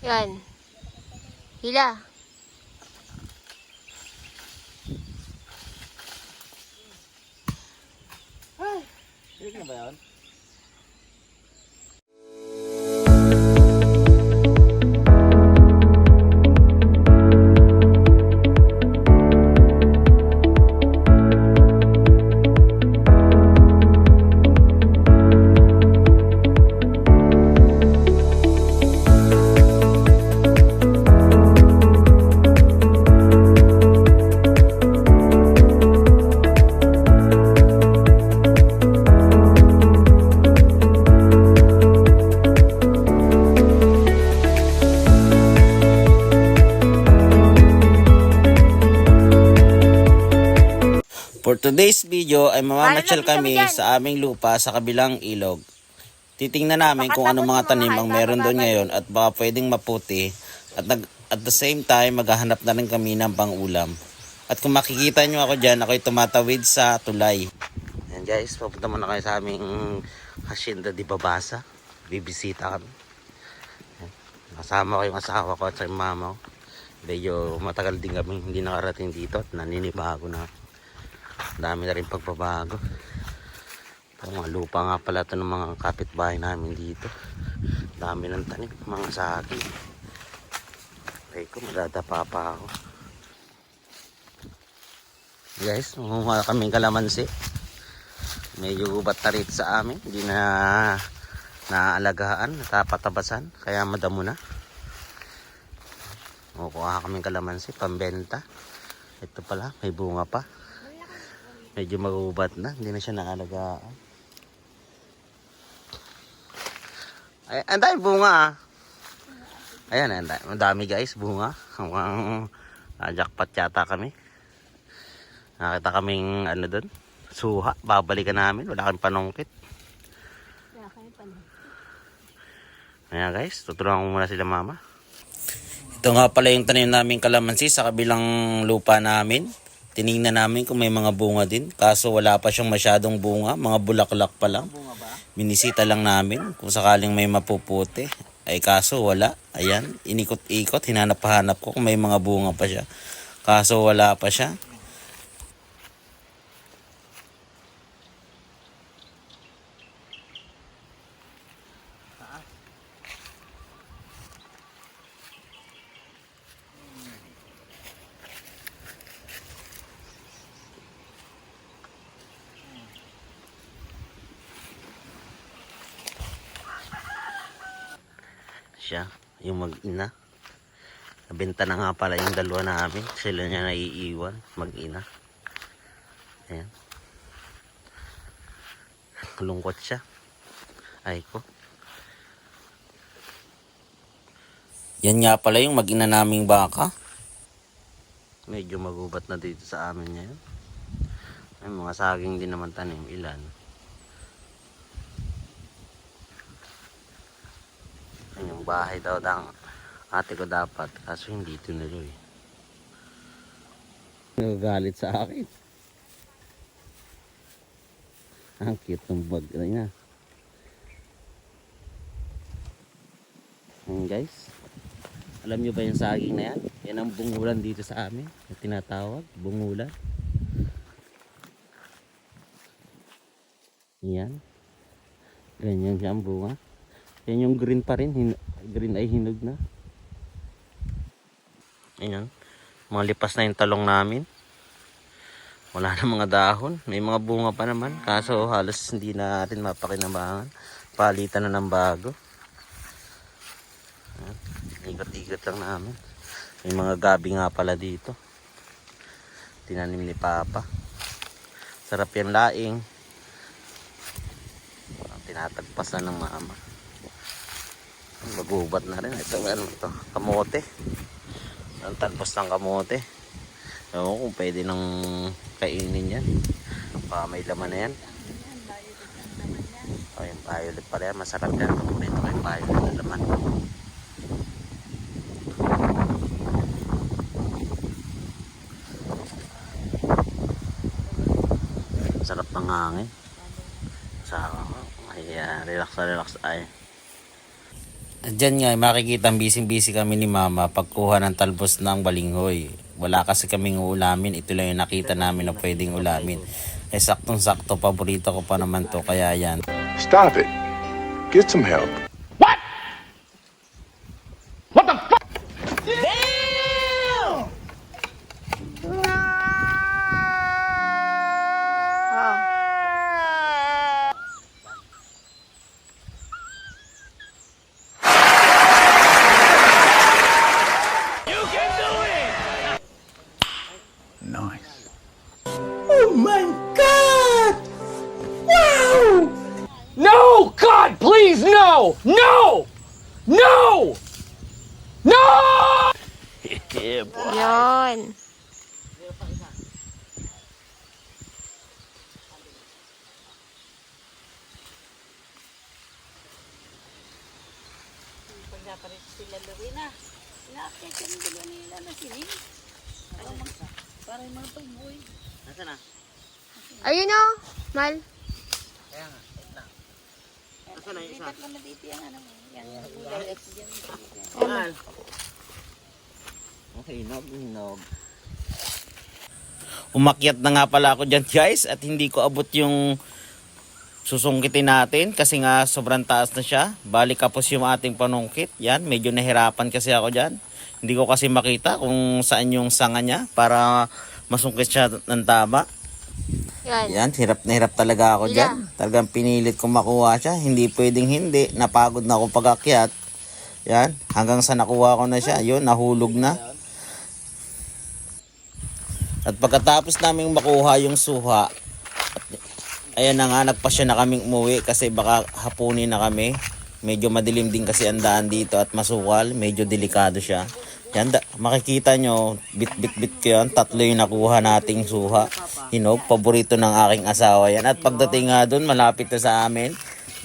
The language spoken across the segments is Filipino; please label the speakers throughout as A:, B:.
A: Yan. Hila.
B: Ay, hindi na ba yan?
C: For today's video ay mamamasyal
A: Paano
C: kami
A: nabisa mo dyan?
C: sa aming lupa sa kabilang ilog. Titingnan namin kung anong mga tanim ang meron doon ngayon at baka pwedeng maputi. At the same time, maghahanap na rin kami ng pang-ulam. At kung makikita nyo ako dyan, ako'y tumatawid sa tulay. Ayan guys, papunta muna kayo sa aming Hacienda de Babasa. Bibisita kami. Ayan. Kasama ko yung asawa ko at sa mama ko. Medyo matagal din kami hindi nakarating dito at naninibago na. Dami na rin pagbabago. Ito, mga lupa nga pala ito ng mga kapitbahay namin dito. Dami ng tanim, mga saging. Ay ko, madadapa pa ako. Guys, mangunguha kaming kalamansi. Medyo ubat na rin sa amin. Hindi na naaalagaan, natapatabasan. Kaya madamo na. Kukuha kaming kalamansi, pambenta. Ito pala, may bunga pa. Medyo magubat na, hindi na siya naalagaan. Ay, ang dami bunga ah. Ayan, ang dami guys, bunga. Jackpot yata kami. Nakita kaming ano doon, suha, babalikan namin, wala kang panungkit. Ayan guys, tutulungan ko muna sila mama. Ito nga pala yung tanim namin kalamansi sa kabilang lupa namin. Tiningnan namin kung may mga bunga din. Kaso wala pa siyang masyadong bunga. Mga bulaklak pa lang. Minisita lang namin kung sakaling may mapuputi. Ay kaso wala. Ayan. Inikot-ikot. Hinanap-hanap ko kung may mga bunga pa siya. Kaso wala pa siya. Siya, yung mag-ina. Nabenta na nga pala yung dalawa namin. Sila niya naiiwan, mag-ina. Ayan. Lungkot siya. Ay ko. Yan nga pala yung mag-ina naming baka. Medyo magubat na dito sa amin ngayon. Ay, mga saging din naman tanim, ilan. Yung bahay daw ng ate ko dapat, kaso hindi tinuloy. Nagagalit sa akin. Ang cute ng bag na niya. Guys, alam nyo ba yung saging na yan? Yan ang bungulan dito sa amin, yung tinatawag, bungulan. Yan. Ganyan siya ang bunga. Yan yung green pa rin. Green ay hinog na. Ayan. Mga lipas na yung talong namin. Wala na mga dahon. May mga bunga pa naman. Kaso halos hindi na rin mapakinabangan. Palitan na ng bago. Ikot-ikot lang namin. May mga gabi nga pala dito. Tinanim ni Papa. Sarap yan laing. Tinatagpasan ng mama. Magubat na rin. Ito, ano ito? Kamote. Ang talpos ng kamote. Ewan kung pwede nang kainin yan. May laman na yan. O, yung violet pala yan. Masarap yan. Paborito ko yung violet na laman. Sarap ng hangin. Sa, ay, relax na relax ay. Diyan nga, makikita busy-busy kami ni Mama pagkuha ng talbos ng balinghoy. Wala kasi kaming uulamin. Ito lang yung nakita namin na pwedeng ulamin. Eh saktong-sakto, paborito ko pa naman to. Kaya yan.
D: Stop it. Get some help. Nice.
E: No! God, please, no! No! No! No!
A: Yun. Ayun o, Mal.
C: Hinog. Umakyat na nga pala ako dyan guys at hindi ko abot yung susungkitin natin kasi nga sobrang taas na siya. Balik kapos yung ating panungkit. Yan, medyo nahirapan kasi ako dyan. Hindi ko kasi makita kung saan yung sanga niya para masungkit siya ng tama. Yan, hirap na hirap talaga ako dyan. Talagang pinilit ko makuha siya. Hindi pwedeng hindi. Napagod na ako pag-akyat. Yan, hanggang sa nakuha ko na siya. Yun, nahulog na. At pagkatapos naming makuha yung suha, ayan na nga, nagpasya na kaming umuwi kasi baka hapunin na kami. Medyo madilim din kasi ang daan dito at masukal. Medyo delikado siya. Yan, makikita nyo, bit ko yan. 3 yung nakuha nating suha. Hinog, paborito ng aking asawa yan. At pagdating nga dun, malapit na sa amin.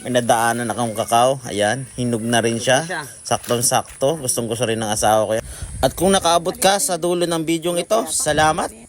C: May nadaanan akong kakao. Ayan, hinog na rin siya. Saktong-sakto. Gustong gusto rin ng asawa ko yan. At kung nakaabot ka sa dulo ng bidyong ito, salamat.